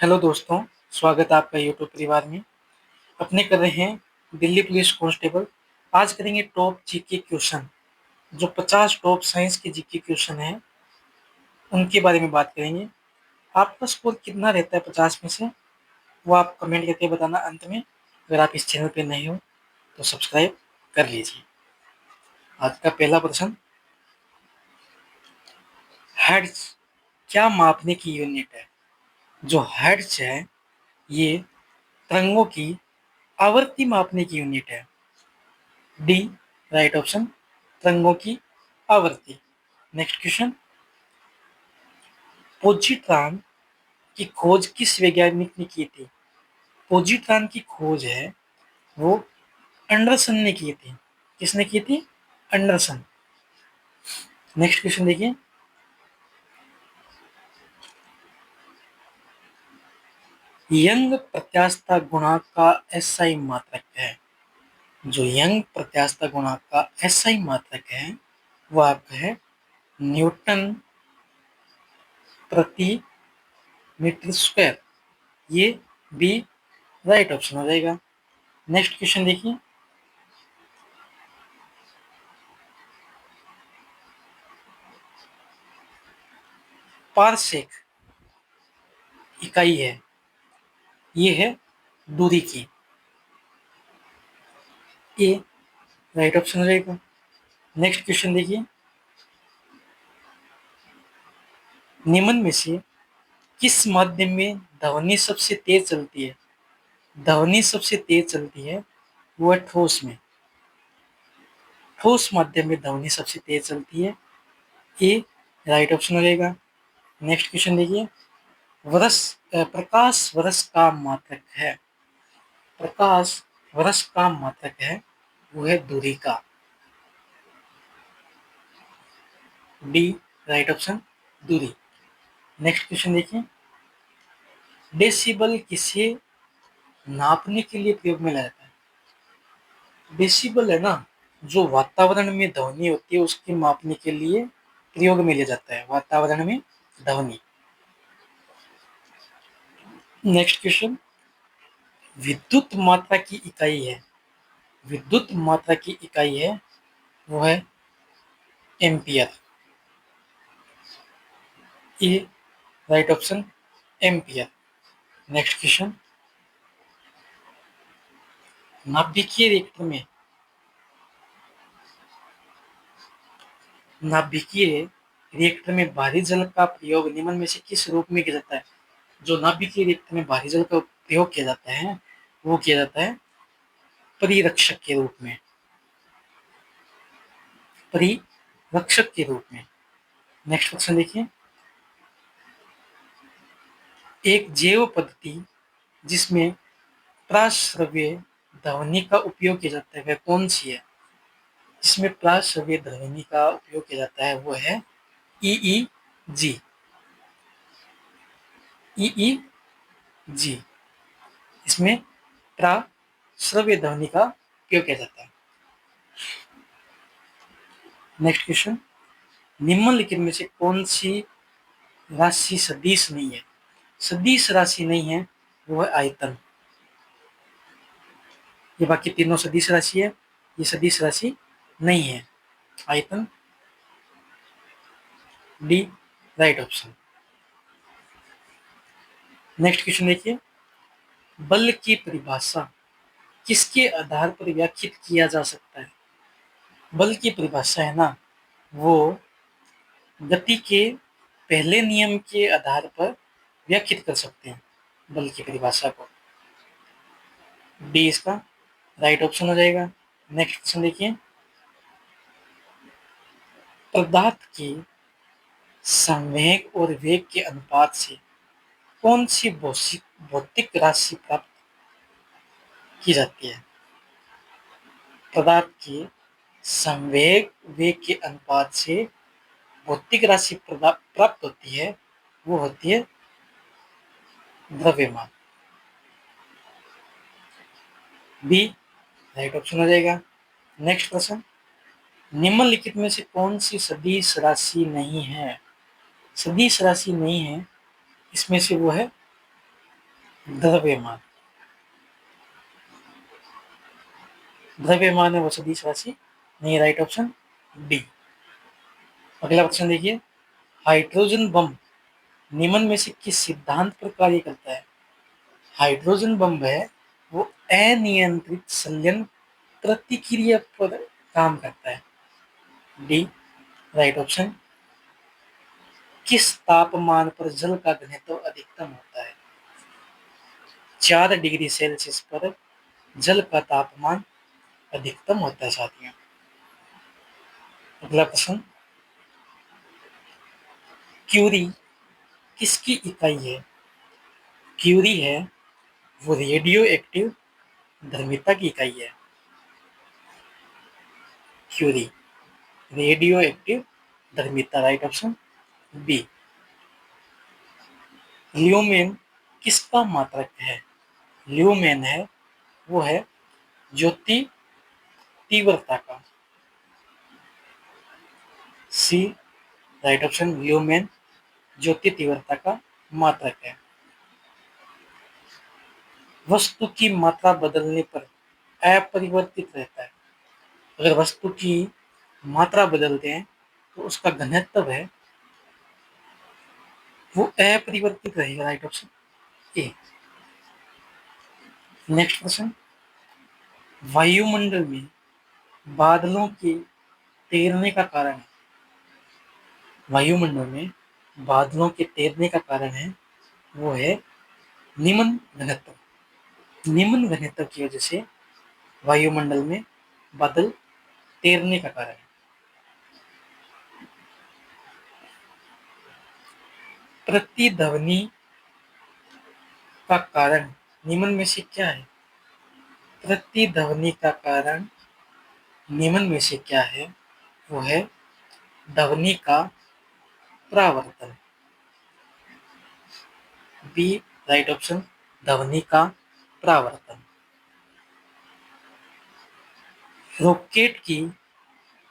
Hello दोस्तों, स्वागत है आपका यूट्यूब परिवार में। अपने कर रहे हैं दिल्ली पुलिस कांस्टेबल। आज करेंगे टॉप जीके क्वेश्चन। जो 50 टॉप साइंस के जीके क्वेश्चन हैं उनके बारे में बात करेंगे। आपका स्कोर कितना रहता है 50 में से, वो आप कमेंट करके बताना अंत में। अगर आप इस चैनल पे नए हो तो सब्सक्राइब कर लीजिए। आज का पहला प्रश्न, हर्ट्ज क्या मापने की यूनिट है? जो हर्ट्ज है ये तरंगों की आवृत्ति मापने की यूनिट है। डी राइट ऑप्शन, तरंगों की आवृत्ति। नेक्स्ट क्वेश्चन, पोजिट्रॉन की खोज किस वैज्ञानिक ने की थी? पोजिट्रॉन की खोज है वो एंडरसन ने की थी। किसने की थी? एंडरसन। नेक्स्ट क्वेश्चन देखिए, यंग प्रत्यास्थता गुणांक का एसआई मात्रक है। जो यंग प्रत्यास्थता गुणांक का एसआई मात्रक है वो आपका है न्यूटन प्रति मीटर स्क्वायर। ये बी राइट ऑप्शन हो जाएगा। नेक्स्ट क्वेश्चन देखिए, पारसेक इकाई है, ये है दूरी की। ए राइट ऑप्शन हो जाएगा। नेक्स्ट क्वेश्चन देखिए, निम्न में से किस माध्यम में ध्वनि सबसे तेज चलती है? ध्वनि सबसे तेज चलती है वो है ठोस में। ठोस माध्यम में ध्वनि सबसे तेज चलती है। ए राइट ऑप्शन हो जाएगा। नेक्स्ट क्वेश्चन देखिए, प्रकाश वर्ष का मात्रक है। प्रकाश वर्ष का मात्रक है वो है दूरी का। डी राइट ऑप्शन, दूरी। नेक्स्ट क्वेश्चन देखिए, डेसिबल किसे नापने के लिए प्रयोग में लाया जाता है? डेसिबल है ना, जो वातावरण में ध्वनि होती है उसके मापने के लिए प्रयोग में लिया जाता है, वातावरण में ध्वनि। नेक्स्ट क्वेश्चन, विद्युत मात्रा की इकाई है। विद्युत मात्रा की इकाई है वो है ampere. A right option, ampere. Next question, नाभिकीय रिएक्टर में नाभिकीय रिएक्टर में भारी जल का प्रयोग निम्न में से किस रूप में किया जाता है? जो नाभिकीय रिएक्टर में भारी जल का प्रयोग किया जाता है वो किया जाता है परिरक्षक के रूप में। परिरक्षक के रूप में। नेक्स्ट क्वेश्चन देखिए, एक जैव पद्धति जिसमें प्राश्रव्य ध्वनि का उपयोग किया जाता है वह कौन सी है? जिसमें प्राश्रव्य ध्वनि का उपयोग किया जाता है वो है ईईजी। ईईजी, इसमें प्राश्रव्य ध्वनि का उपयोग किया जाता है। नेक्स्ट क्वेश्चन, निम्नलिखित में से कौन सी राशि सदिश नहीं है? सदिश राशि नहीं है वो है आयतन। ये बाकी तीनों सदिश राशि है, ये सदिश राशि नहीं है। आयतन D right option. Next question देखिए, बल की परिभाषा किसके आधार पर व्याख्यात किया जा सकता है? बल की परिभाषा है ना वो गति के पहले नियम के आधार पर व्याख्यात कर सकते हैं बल की परिभाषा को। डी इसका राइट ऑप्शन हो जाएगा। नेक्स्ट क्वेश्चन देखिए, पदार्थ की संवेग और वेग के अनुपात से कौन सी भौतिक राशि प्राप्त की जाती है? पदार्थ की संवेग वेग के अनुपात से भौतिक राशि प्राप्त होती है वो होती है द्रव्यमान। बी राइट ऑप्शन हो जाएगा। नेक्स्ट क्वेश्चन, निम्नलिखित में से कौन सी सदिश राशि नहीं है? सदिश राशि नहीं है इसमें से वो है द्रव्यमान, द्रव्यमान है वो सदिश राशि नहीं, राइट ऑप्शन डी। अगला प्रश्न देखिए, हाइड्रोजन बम निम्न में से किस सिद्धांत पर कार्य करता है? हाइड्रोजन बम है वो अनियंत्रित संलयन प्रतिक्रिया पर काम करता है। D, right option. किस तापमान पर जल का घनत्व अधिकतम होता है? 4 डिग्री सेल्सियस पर जल का तापमान अधिकतम होता है साथियों। अगला प्रश्न, क्यूरी किसकी इकाई है? क्यूरी है वो रेडियो एक्टिव धर्मिता की इकाई है। क्यूरी रेडियो एक्टिव धर्मिता, राइट ऑप्शन बी। ल्यूमेन किसका मात्रक है? ल्यूमेन है वो है ज्योति तीव्रता का। सी, राइट ऑप्शन, ल्यूमेन ज्योति तीव्रता का मात्रक है। वस्तु की मात्रा बदलने पर अपरिवर्तित रहता है। अगर वस्तु की मात्रा बदलते हैं तो उसका घनत्व है वो अपरिवर्तित रहेगा, right option A. Next question, वायुमंडल में बादलों के तैरने का कारण है? वायुमंडल में बादलों के तैरने का कारण है वो है निम्न घनत्व। निम्न घनत्व की वजह से वायुमंडल में बादल तैरने का कारण है। प्रतिध्वनि का कारण निम्न में से क्या है? प्रतिध्वनि का कारण निम्न में से क्या है? वो है ध्वनि का परावर्तन। बी, राइट ऑप्शन, ध्वनि का परावर्तन। रॉकेट की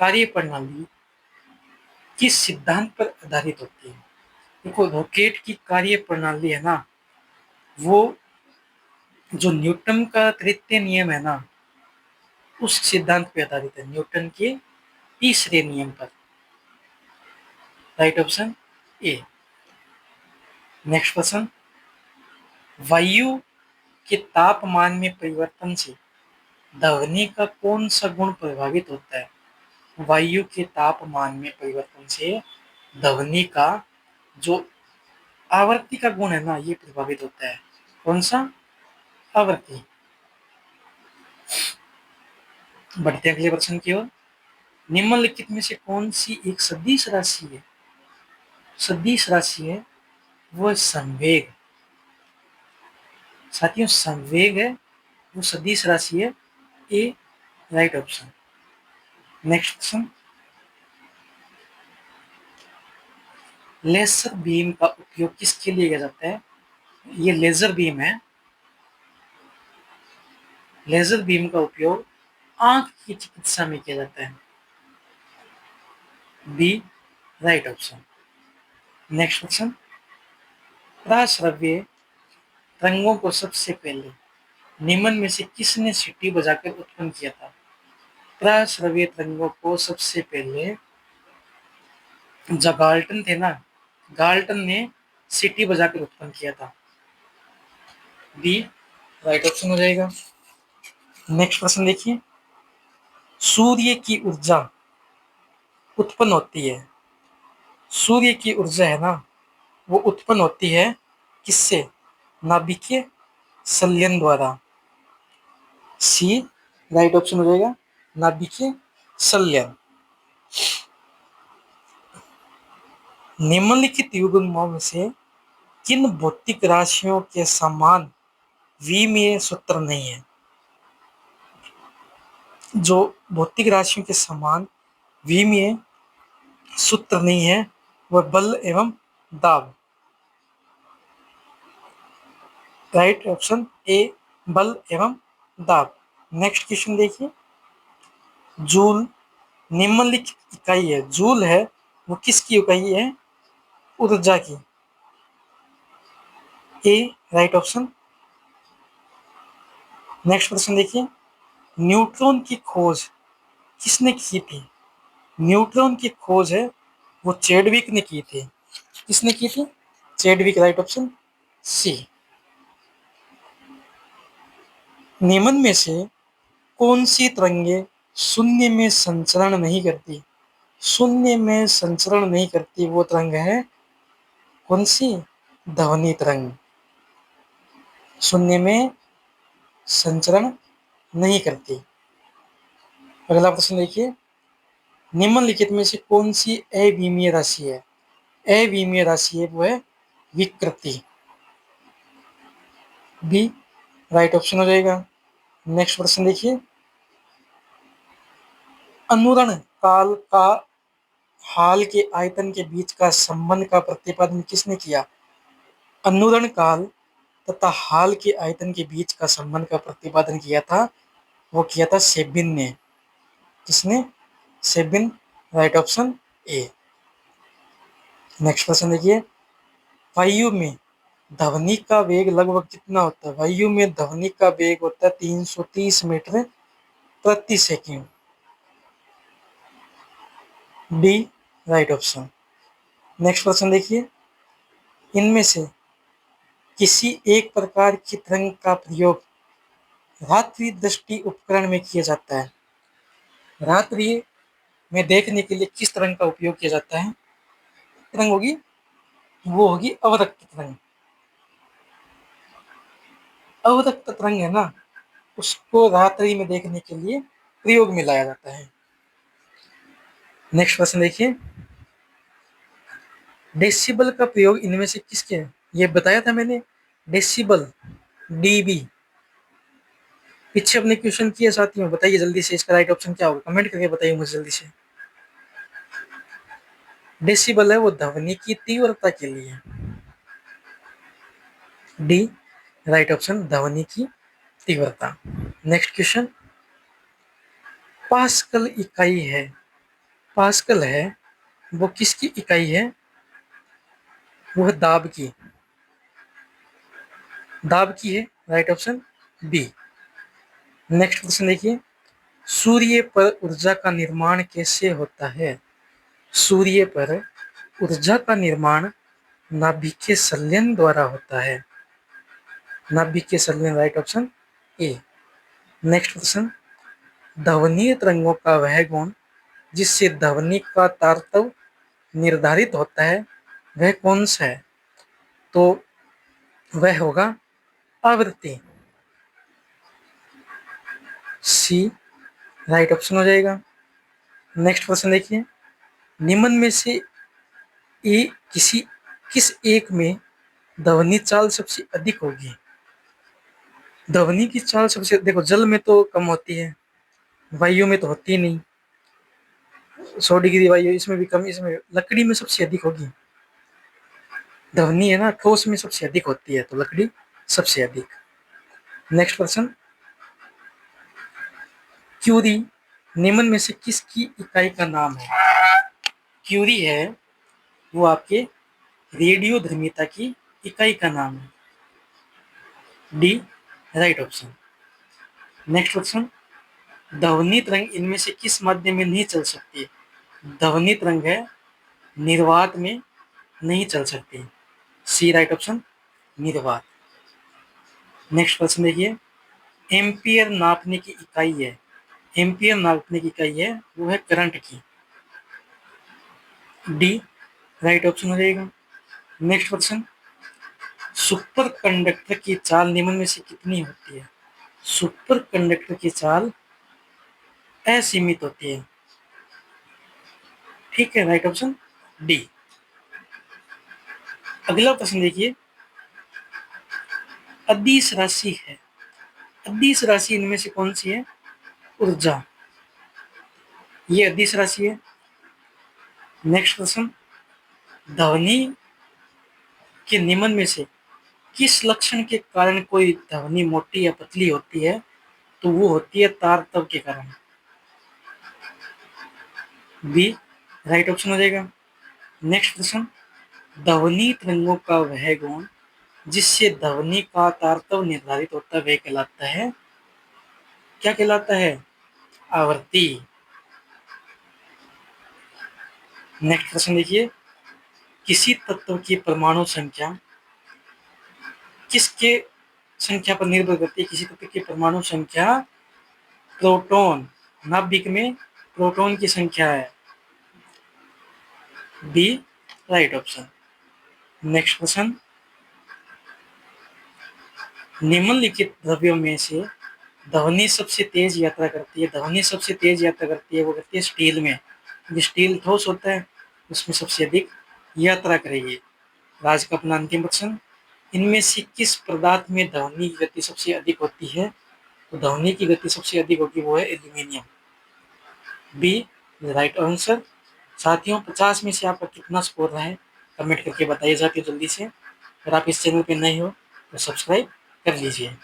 कार्यप्रणाली किस सिद्धांत पर आधारित होती है? देखो, रॉकेट की कार्यप्रणाली है ना, वो जो न्यूटन का तृतीय नियम है ना, उस सिद्धांत पे आधारित है, न्यूटन के तीसरे नियम पर, right option A. Next question, वायु के तापमान में परिवर्तन से ध्वनि का कौन सा गुण प्रभावित होता है? वायु के तापमान में परिवर्तन से ध्वनि का जो आवृत्ति का गुण है ना, ये प्रभावित होता है। कौन सा? आवृत्ति। बढ़ते अगले प्रश्न की ओर, निम्नलिखित में से कौन सी एक सदिश राशि है? सदिश राशि है वो संवेग। साथियों, संवेग है वो सदिश राशि है। A, right option. Next question, laser beam का उपयोग किसके लिए किया जाता है? ये लेजर बीम है, लेजर बीम का उपयोग आंख की चिकित्सा में किया जाता है। B, right option. Next question, प्राश्रव्य तरंगों को सबसे पहले निम्न में से किसने सीटी बजाकर उत्पन्न किया था? प्राश्रव्य तरंगों को सबसे पहले जो गाल्टन थे ना, गाल्टन ने सीटी बजाकर उत्पन्न किया था। बी, राइट ऑप्शन हो जाएगा। नेक्स्ट प्रश्न देखिए, सूर्य की ऊर्जा उत्पन्न होती है, सूर्य की ऊर्जा है ना, वो उत्पन्न होती है किससे? नाभिकीय संलयन द्वारा। सी, राइट ऑप्शन हो जाएगा, नाभिकीय संलयन। निम्नलिखित युग्मों में से किन भौतिक राशियों के समान विमीय सूत्र नहीं है? जो भौतिक राशियों के समान विमीय सूत्र नहीं है वह बल एवं दाब। राइट ऑप्शन ए, बल एवं दाब। नेक्स्ट क्वेश्चन देखिए, जूल निम्नलिखित इकाई है, जूल है वो किसकी इकाई है? ऊर्जा की। ए, राइट ऑप्शन, नेक्स्ट क्वेश्चन देखिए, न्यूट्रॉन की खोज किसने की थी? न्यूट्रॉन की खोज है वो चैडविक ने की थी। किसने की थी? Chadwick, right option C. निम्न में से कौन सी तरंगे शून्य में संचरण नहीं करती? शून्य में संचरण नहीं करती वो तरंग है कौन सी? ध्वनि तरंग शून्य में संचरण नहीं करती। अगला प्रश्न देखिए, निम्नलिखित में से कौन सी अविमीय राशि है? अविमीय राशि है वो है विकृति। बी राइट ऑप्शन हो जाएगा। नेक्स्ट प्रश्न देखिए, अनुरण काल का हाल के आयतन के बीच का संबंध का प्रतिपादन किसने किया? अनुरण काल तथा हाल के आयतन के बीच का संबंध का प्रतिपादन किया था, वो किया था सेबिन ने। किसने? Sabin, right option A. Next question देखिए, वायु में ध्वनि का वेग लगभग कितना होता है? वायु में ध्वनि का वेग होता है 330 मीटर प्रति second. D right option. Next question देखिए, इनमें से किसी एक प्रकार की तरंग का प्रयोग रात्रि दृष्टि उपकरण में किया जाता है? रात्रि में देखने के लिए किस तरंग का उपयोग किया जाता है? तरंग होगी वो होगी अवरक्त तरंग। अवरक्त तरंग है ना, उसको रात्रि में देखने के लिए प्रयोग में लाया जाता है। नेक्स्ट क्वेश्चन देखिए, डेसिबल का प्रयोग इनमें से किसके है? ये बताया था मैंने, डेसिबल, डीबी। पीछे अपने क्वेश्चन किए साथियों, बताइए जल्दी से इसका राइट ऑप्शन क्या होगा, कमेंट करके बताइए मुझे जल्दी से। डेसिबल है वो ध्वनि की तीव्रता के लिए। डी राइट ऑप्शन, ध्वनि की तीव्रता। नेक्स्ट क्वेश्चन, पास्कल इकाई है, पास्कल है वो किसकी इकाई है? वो है दाब की, दाब की है, right option B. Next question देखिए, सूर्य पर ऊर्जा का निर्माण कैसे होता है? सूर्य पर ऊर्जा का निर्माण नाभिकीय संलयन द्वारा होता है। नाभिकीय संलयन, right option A. Next question, ध्वनि तरंगों का वह गुण जिससे ध्वनि का तारतव निर्धारित होता है वह कौन सा है? तो वह होगा आवृत्ति। सी राइट ऑप्शन हो जाएगा। नेक्स्ट क्वेश्चन देखिए, निम्न में से किसी किस एक में ध्वनि चाल सबसे अधिक होगी? ध्वनि की चाल सबसे, देखो जल में तो कम होती है, वायु में तो होती नहीं, 100 डिग्री वायु, इसमें भी कम, इसमें लकड़ी में सबसे अधिक होगी ध्वनि, है ना, ठोस में सबसे अधिक होती है, तो लकड़ी सबसे अधिक। नेक्स्ट क्वेश्चन, क्यूरी निम्न में से किसकी इकाई का नाम है? क्यूरी है वो आपके रेडियो धर्मिता की इकाई का नाम है। D right option. Next question, ध्वनि तरंग इनमें से किस माध्यम में नहीं चल सकती? ध्वनि तरंग है निर्वात में नहीं चल सकती। सी राइट ऑप्शन, निर्वात। नेक्स्ट क्वेश्चन देखिए, एम्पियर नापने की इकाई है, एम्पियर नापने की इकाई है वो है करंट की। डी राइट ऑप्शन हो जाएगा। नेक्स्ट क्वेश्चन, सुपर कंडक्टर की चाल निम्न में से कितनी होती है? सुपर कंडक्टर की चाल असीमित होती है। ठीक है, राइट ऑप्शन डी। अगला प्रश्न देखिए, अदिश राशि है, अदिश राशि इनमें से कौन सी है? ऊर्जा, ये अदिश राशि है। नेक्स्ट क्वेश्चन, ध्वनि के निम्न में से किस लक्षण के कारण कोई ध्वनि मोटी या पतली होती है? तो वो होती है तारतव के कारण। बी राइट ऑप्शन हो जाएगा। नेक्स्ट क्वेश्चन, ध्वनि तरंगों का वह गुण जिससे ध्वनि का तारतव निर्धारित होता है वह कहलाता है क्या कहलाता है? आवर्ती। नेक्स्ट प्रश्न देखिए, किसी तत्व की परमाणु संख्या किसके संख्या पर निर्भर करती है? किसी तत्व की परमाणु संख्या प्रोटॉन, नाभिक में प्रोटॉन की संख्या है। B right option. Next question, निम्नलिखित द्रव्यों में से ध्वनि सबसे तेज यात्रा करती है। ध्वनि सबसे तेज यात्रा करती है, वो करती है स्टील में। जो स्टील ठोस होता है उसमें सबसे अधिक यात्रा करेगी। आज का अपना अंतिम प्रश्न, इनमें से किस पदार्थ में ध्वनि की गति सबसे अधिक होती है? तो ध्वनि की गति सबसे अधिक होगी वो है एल्यूमिनियम। B right answer. साथियों, 50 में से आपका कितना स्कोर रहा है कमेंट करके बताइए साथियों जल्दी से। अगर आप इस चैनल पे नए हो तो सब्सक्राइब कर लीजिए।